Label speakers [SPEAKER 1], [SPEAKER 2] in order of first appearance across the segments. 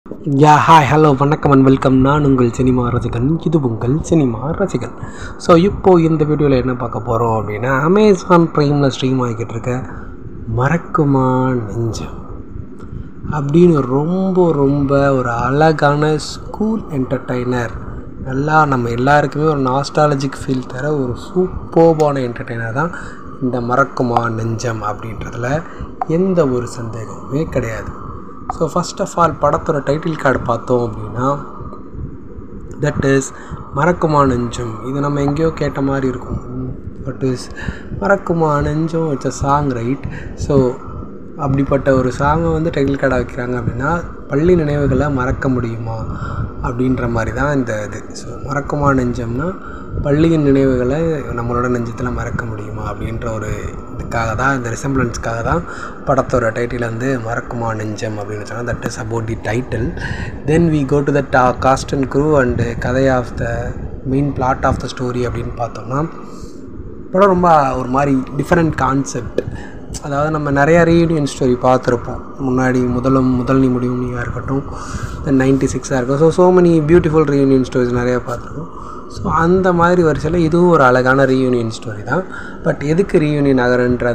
[SPEAKER 1] Hi hello வணக்கம் and welcome. நான் உங்கள் சினிமா ரசிகன், இது உங்கள் சினிமா ரசிகன். ஸோ இப்போது இந்த வீடியோவில் என்ன பார்க்க போகிறோம் அப்படின்னா, அமேசான் ப்ரைமில் ஸ்ட்ரீம் ஆகிக்கிட்டு இருக்க மறக்குமா நெஞ்சம் அப்படின்னு ரொம்ப ஒரு அழகான ஸ்கூல் என்டர்டெய்னர், நல்லா நம்ம எல்லாருக்குமே ஒரு நாஸ்டாலஜிக் ஃபீல் தர ஒரு சூப்பர்பான என்டர்டெய்னர் தான் இந்த மறக்குமா நெஞ்சம் அப்படின்றதுல எந்த ஒரு சந்தேகமுமே கிடையாது. ஸோ ஃபஸ்ட் ஆஃப் ஆல் படத்தோட டைட்டில் கார்டு பார்த்தோம் அப்படின்னா, தட் இஸ் மறக்குமா நெஞ்சம். இது நம்ம எங்கேயோ கேட்ட மாதிரி இருக்கும். பட் இஸ் மறக்குமா நெஞ்சம், it's a song, right? So அப்படிப்பட்ட ஒரு சாங்கை வந்து டைட்டில் கார்டாக வைக்கிறாங்க அப்படின்னா, பள்ளி நினைவுகளை மறக்க முடியுமா அப்படின்ற மாதிரி தான் இந்த இது. ஸோ மறக்குமா நெஞ்சம்னா பள்ளியின் நினைவுகளை நம்மளோட நெஞ்சத்தில் மறக்க முடியுமா அப்படின்ற ஒரு இதுக்காக தான், இந்த ரிசம்பிளன்ஸ்க்காக தான் படத்தோட டைட்டில் வந்து மறக்குமா நெஞ்சம் அப்படின்னு சொன்னால், that is about the title. Then we go to the cast and crew and கதை of the main plot of the story அப்படின்னு பார்த்தோம்னா, படம் ரொம்ப ஒரு மாதிரி டிஃப்ரெண்ட் கான்செப்ட். அதாவது நம்ம நிறையா ரீயூனியன் ஸ்டோரி பார்த்துருப்போம் முன்னாடி. முதல் நீ முடியும் நீயாக இருக்கட்டும், தென் 96 இருக்கட்டும். So many beautiful reunion stories நிறையா பார்த்துருக்கோம். ஸோ அந்த மாதிரி வரிசையில் இதுவும் ஒரு அழகான ரீயூனியன் ஸ்டோரி தான். பட் எதுக்கு ரீயூனியன் ஆகிறன்ற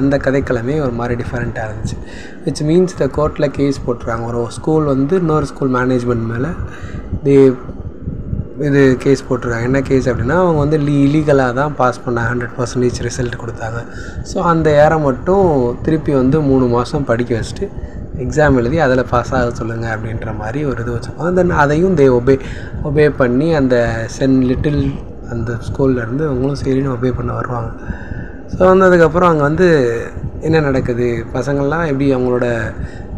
[SPEAKER 1] அந்த கதைக்களமே ஒரு மாதிரி டிஃப்ரெண்ட்டாக இருந்துச்சு. விச் மீன்ஸ் இந்த கோர்ட்டில் கேஸ் போட்டுருக்காங்க. ஒரு ஸ்கூல் வந்து இன்னொரு ஸ்கூல் மேனேஜ்மெண்ட் மேலே இது கேஸ் போட்டிருக்காங்க. என்ன கேஸ் அப்படின்னா, அவங்க வந்து இல்லீகலாக தான் பாஸ் பண்ண 100% ரிசல்ட் கொடுத்தாங்க. ஸோ அந்த ஏரை மட்டும் திருப்பி வந்து 3 மாதம் படிக்க வச்சுட்டு எக்ஸாம் எழுதி அதில் பாஸ் ஆக சொல்லுங்கள் அப்படின்ற மாதிரி ஒரு இது வச்சுருப்பாங்க. தென் அதையும் ஒபே பண்ணி அந்த லிட்டில் அந்த ஸ்கூல்லேருந்து அவங்களும் சரின்னு ஒபே பண்ண வருவாங்க. ஸோ வந்ததுக்கப்புறம் அங்கே வந்து என்ன நடக்குது, பசங்கள்லாம் எப்படி அவங்களோட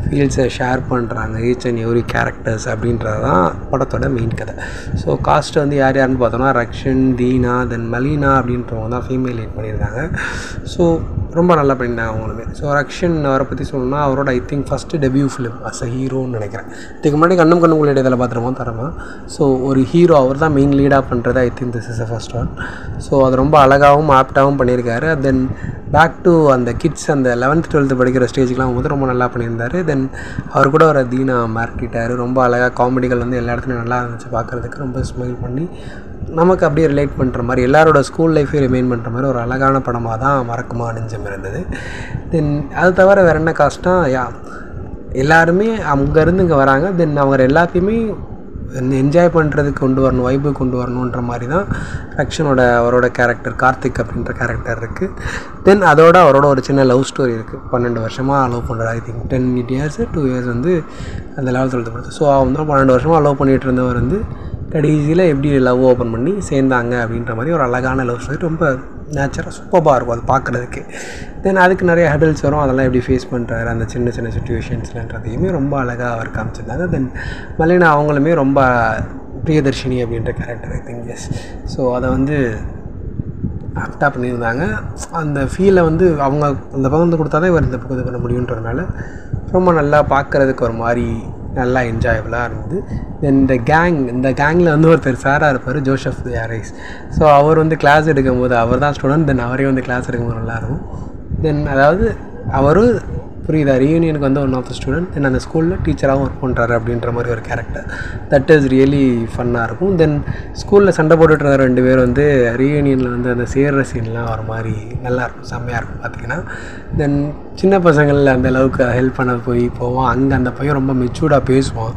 [SPEAKER 1] ஃபீல்ஸை ஷேர் பண்ணுறாங்க, ஈச் அண்ட் எவ்ரி கேரக்டர்ஸ் அப்படின்றது தான் படத்தோட மெயின் கதை. ஸோ காஸ்ட்டு வந்து யாருன்னு பார்த்தோன்னா, ரக்ஷன், தீனா, தென் மலீனா அப்படின்றவங்க தான் ஃபீமேல் லீட் பண்ணியிருந்தாங்க. ஸோ ரொம்ப நல்லா பண்ணியிருந்தாங்க அவங்களுமே. ஸோ ரக்ஷன் அவரை பற்றி சொல்லணும்னா, அவரோட I think first debut film as a ஹீரோன்னு நினைக்கிறேன். இதுக்கு முன்னாடி கண்ணுக்குள்ள இடையில பார்த்துருமோ தரமா. ஸோ ஒரு ஹீரோ அவர் தான் மெயின் லீடாக பண்ணுறது. I think this is a first one. So அது ரொம்ப அழகாகவும் ஆப்டாகவும் பண்ணியிருக்காரு. தென் பேக் டு அந்த கிட்ஸ் அந்த 11th 12th படிக்கிற ஸ்டேஜுக்கெலாம் வந்து ரொம்ப நல்லா பண்ணியிருந்தார். தென் அவர் கூட ஒரு தீனா மார்க்கிட்டார். ரொம்ப அழகாக காமெடிகள் வந்து எல்லா இடத்துலையும் நல்லா இருந்துச்சு பார்க்குறதுக்கு. ரொம்ப ஸ்மைல் பண்ணி நமக்கு அப்படியே ரிலேட் பண்ணுற மாதிரி, எல்லாரோட ஸ்கூல் லைஃபையும் ரிமைன் பண்ணுற மாதிரி ஒரு அழகான படமாக தான் மறக்குமா நெஞ்சம் இருந்தது. தென் அது தவிர வேறு என்ன காஸ்ட்னா, எல்லாருமே அங்கேருந்து இங்கே வராங்க. தென் அவங்க எல்லாத்தையுமே என்ஜாய் பண்ணுறதுக்கு கொண்டு வரணும், வைப்பு கொண்டு வரணுன்ற மாதிரி தான் அவரோட கேரக்டர் கார்த்திக் அப்படின்ற கேரக்டர் இருக்குது. தென் அதோட அவரோட ஒரு சின்ன லவ் ஸ்டோரி இருக்குது. 12 வருஷமாக லவ் பண்ணுறாரு. ஐ திங்க் 10 years 2 years வந்து அந்த 11th 12th படிச்சு. ஸோ அவன் வந்து 12 வருஷமாக லவ் பண்ணிகிட்டு இருந்தவர் வந்து கடைசியில் எப்படி லவ் ஓப்பன் பண்ணி சேர்ந்தாங்க அப்படின்ற மாதிரி ஒரு அழகான லவ் ஸ்டோரி. ரொம்ப நேச்சுரலாக சூப்பராக இருக்கும் அது பார்க்குறதுக்கு. தென் அதுக்கு நிறைய ஹெடல்ஸ் வரும், அதெல்லாம் எப்படி ஃபேஸ் பண்ணுறாரு அந்த சின்ன சின்ன சுச்சுவேஷன்ஸ்லன்றதையுமே ரொம்ப அழகாக அவர் காமிச்சிருந்தாங்க. தென் மலைனா அவங்களுமே ரொம்ப பிரியதர்ஷினி அப்படின்ற character I think is. So அதை வந்து ஆப்டாக பண்ணியிருந்தாங்க. அந்த ஃபீலை வந்து அவங்க அந்த பக்கம் வந்து கொடுத்தா தான் இவர் இந்த பக்கம் இது பண்ண முடியுன்றதுனால ரொம்ப நல்லா பார்க்குறதுக்கு ஒரு மாதிரி நல்லா என்ஜாயபுளாக இருந்தது. தென் இந்த கேங்கில் வந்து ஒருத்தர் சாராக இருப்பார், ஜோசப் யாரைஸ். ஸோ அவர் வந்து கிளாஸ் எடுக்கும்போது, அவர் தான் ஸ்டூடெண்ட், தென் அவரே வந்து கிளாஸ் எடுக்கும்போது நல்லாயிருக்கும். தென் அதாவது அவரும் புரியுதா, ரீயூனியனுக்கு வந்து ஒன் ஆஃப் த ஸ்டூடெண்ட், தென் அந்த ஸ்கூலில் டீச்சராகவும் ஒர்க் பண்ணுறாரு அப்படின்ற மாதிரி ஒரு கேரக்டர். தட் இஸ் ரியலி ஃபன்னாக இருக்கும். தென் ஸ்கூலில் சண்டை போட்டுட்டு இருந்த 2 பேர் வந்து ரீயூனியனில் வந்து அந்த சேர்ற சீன்லாம் ஒரு மாதிரி நல்லாயிருக்கும், செம்மையாக இருக்கும் பார்த்திங்கன்னா. தென் சின்ன பசங்களில் அந்த அளவுக்கு ஹெல்ப் பண்ண போவோம். அங்கே அந்த பையன் ரொம்ப மெச்சூர்டாக பேசுவான்.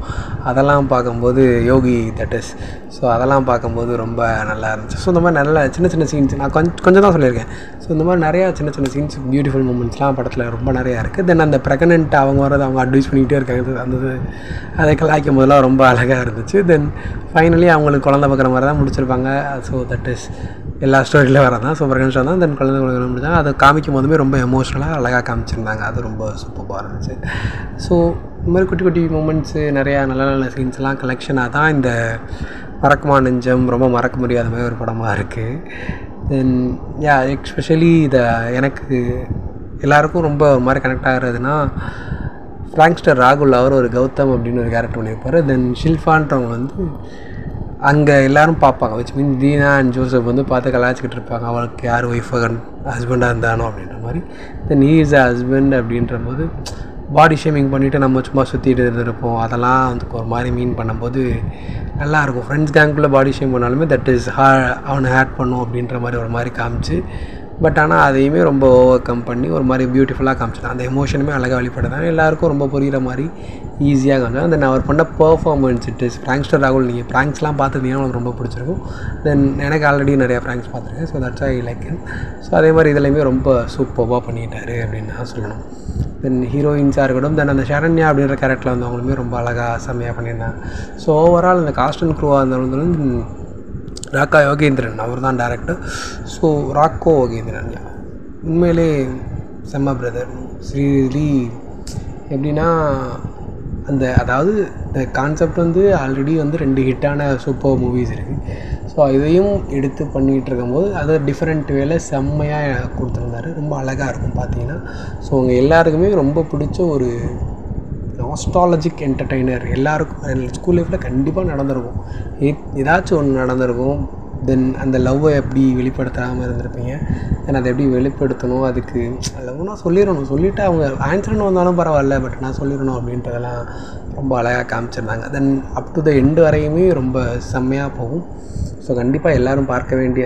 [SPEAKER 1] அதெல்லாம் பார்க்கும்போது யோகி தட் இஸ். ஸோ அதெல்லாம் பார்க்கும்போது ரொம்ப நல்லா இருந்துச்சு. ஸோ இந்த மாதிரி நல்ல சின்ன சின்ன சீன்ஸ் நான் கொஞ்சம் தான் சொல்லியிருக்கேன். ஸோ இந்த மாதிரி நிறையா சின்ன சீன்ஸ், பியூட்டிஃபுல் மூமெண்ட்ஸ்லாம் படத்தில் ரொம்ப நிறையா இருக்குது. தென் அந்த ப்ரெக்னென்ட் அவங்க வரது அவங்க அட்வைஸ் பண்ணிக்கிட்டே இருக்காங்க, அதை கலாய்க்கும் போதெல்லாம் ரொம்ப அழகாக இருந்துச்சு. தென் ஃபைனலி அவங்களுக்கு குழந்தை பார்க்குற மாதிரி தான் முடிச்சிருப்பாங்க. ஸோ தட் இஸ் எல்லா ஸ்டோரியிலும் வரதான். ஸோ ப்ரெக்னென்ட் தான். தென் குழந்தை முடிச்சாங்க. அதை காமிக்கும் போதுமே ரொம்ப எமோஷ்னலாக அழகாக காமிச்சிருந்தாங்க. அது ரொம்ப சூப்பராக இருந்துச்சு. ஸோ இந்த மாதிரி குட்டி குட்டி மூமெண்ட்ஸு, நிறையா நல்ல சீன்ஸ்லாம் கலெக்ஷனாக தான் இந்த மறக்குமா நெஞ்சம் ரொம்ப மறக்க முடியாத மாதிரி ஒரு படமாக இருக்குது. தென் எஸ்பெஷலி எனக்கு எல்லாருக்கும் ரொம்ப ஒரு மாதிரி கனெக்ட் ஆகிறதுனா, ஃப்ராங்க்ஸ்டர் ராகுல் அவர் ஒரு கௌதம் அப்படின்னு ஒரு கேரக்டர் பண்ணியிருப்பார். தென் ஷில்ஃபான்றவங்க வந்து அங்கே எல்லோரும் பார்ப்பாங்க. Which mean Dheena and Joseph வந்து பார்த்து கலாய்ச்சிக்கிட்டு இருப்பாங்க, அவளுக்கு யார் ஒய்ஃபாக ஹஸ்பண்டாக இருந்தானோ அப்படின்ற மாதிரி. தென் ஹீ இஸ் அ ஹஸ்பண்ட் அப்படின்ற போது பாடி ஷேமிங் பண்ணிவிட்டு நம்ம சும்மா சுற்றிட்டு இருப்போம். அதெல்லாம் வந்து ஒரு மாதிரி மீன் பண்ணும்போது நல்லாயிருக்கும். ஃப்ரெண்ட்ஸ் கேங்குள்ளே பாடி ஷேம் பண்ணாலுமே தட் இஸ் அவனை ஹேட் பண்ணும் அப்படின்ற மாதிரி ஒரு மாதிரி காமிச்சு, பட் ஆனால் அதையுமே ரொம்ப ஓவர் கம் பண்ணி ஒரு மாதிரி பியூட்டிஃபுல்லாக காமிச்சிட்டான். அந்த எமோஷனுமே அழகாக வெளிப்படுதான். எல்லாேருக்கும் ரொம்ப புரிகிற மாதிரி ஈஸியாக காமிச்சாங்க. தென் அவர் பண்ண பர்ஃபார்மன்ஸ் இட் இஸ் பிராங்க்ஸ்டர் ராகுல். நீங்கள் பிராங்க்ஸ்லாம் பார்த்துருந்தீங்கன்னா உங்களுக்கு ரொம்ப பிடிச்சிருக்கும். தென் எனக்கு ஆல்ரெடி நிறையா பிராங்க்ஸ் பார்த்துருக்கேன். So that's I like in. So அதே மாதிரி இதுலேயுமே ரொம்ப சூப்பராக பண்ணிட்டாரு அப்படின்னு நான் சொல்லணும். தென் ஹீரோயின்ஸாக இருக்கட்டும், தென் அந்த ஷரண்யா அப்படின்ற கேரக்டரில் வந்து அவங்களுமே ரொம்ப அழகாக செம்மையாக பண்ணியிருந்தாங்க. ஸோ ஓவரால் இந்த காஸ்ட் அண்ட் க்ரூவாக இருந்தாலும் ராக்கா யோகேந்திரன் அவர் தான் டேரக்டர். ஸோ ராக்கோ யோகேந்திரன் உண்மையிலே செம்ம பிரதர். ஸ்ரீலி எப்படின்னா அதாவது இந்த கான்செப்ட் வந்து ஆல்ரெடி வந்து 2 ஹிட்டான சூப்பர் மூவிஸ் இருக்குது. ஸோ இதையும் எடுத்து பண்ணிகிட்டு இருக்கும்போது அதை டிஃப்ரெண்ட் வேல செம்மையாக கொடுத்துருந்தாரு. ரொம்ப அழகாக இருக்கும் பார்த்தீங்கன்னா. ஸோ அவங்க எல்லாருக்குமே ரொம்ப பிடிச்ச ஒரு நாஸ்டாலஜிக் என்டர்டெய்னர். எல்லாருக்கும் ஸ்கூல் லைஃப்பில் கண்டிப்பாக நடந்திருக்கும், ஏதாச்சும் ஒன்று நடந்திருக்கும். தென் அந்த லவ்வை எப்படி வெளிப்படுத்தாமல் இருந்திருப்பீங்க. தென் அதை எப்படி வெளிப்படுத்தணும், அதுக்கு லவ்னா சொல்லிவிட்டு அவங்க ஆன்சர்னு வந்தாலும் பரவாயில்ல, பட் நான் சொல்லிடணும் அப்படின்றதெல்லாம் ரொம்ப அழகாக காமிச்சிருந்தாங்க. தென் அப் டு த எண்டு வரையுமே ரொம்ப செம்மையாக போகும். ஸோ கண்டிப்பாக எல்லோரும் பார்க்க வேண்டிய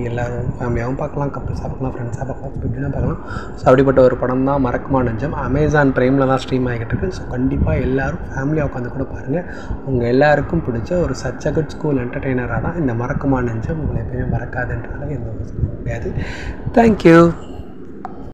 [SPEAKER 1] எல்லோரும் ஃபேமிலியாகவும் பார்க்கலாம், கப்பிள்ஸாக பார்க்கலாம், ஃப்ரெண்ட்ஸாக பார்க்கலாம், இப்படின்னா பார்க்கலாம். ஸோ அப்படிப்பட்ட ஒரு படம் தான் மறக்குமா நெஞ்சம். அமேசான் ப்ரைமில் தான் ஸ்ட்ரீம் ஆகிட்டு இருக்குது. ஸோ கண்டிப்பாக எல்லோரும் ஃபேமிலியாக உட்காந்து கூட பாருங்கள். உங்கள் எல்லாருக்கும் பிடிச்ச ஒரு சச் அ குட் ஸ்கூல் என்டர்டெய்னராக தான் இந்த மறக்குமா நெஞ்சம் உங்களை எப்பயுமே மறக்காதுன்றதால எந்த ஒரு கிடையாது. தேங்க்யூ.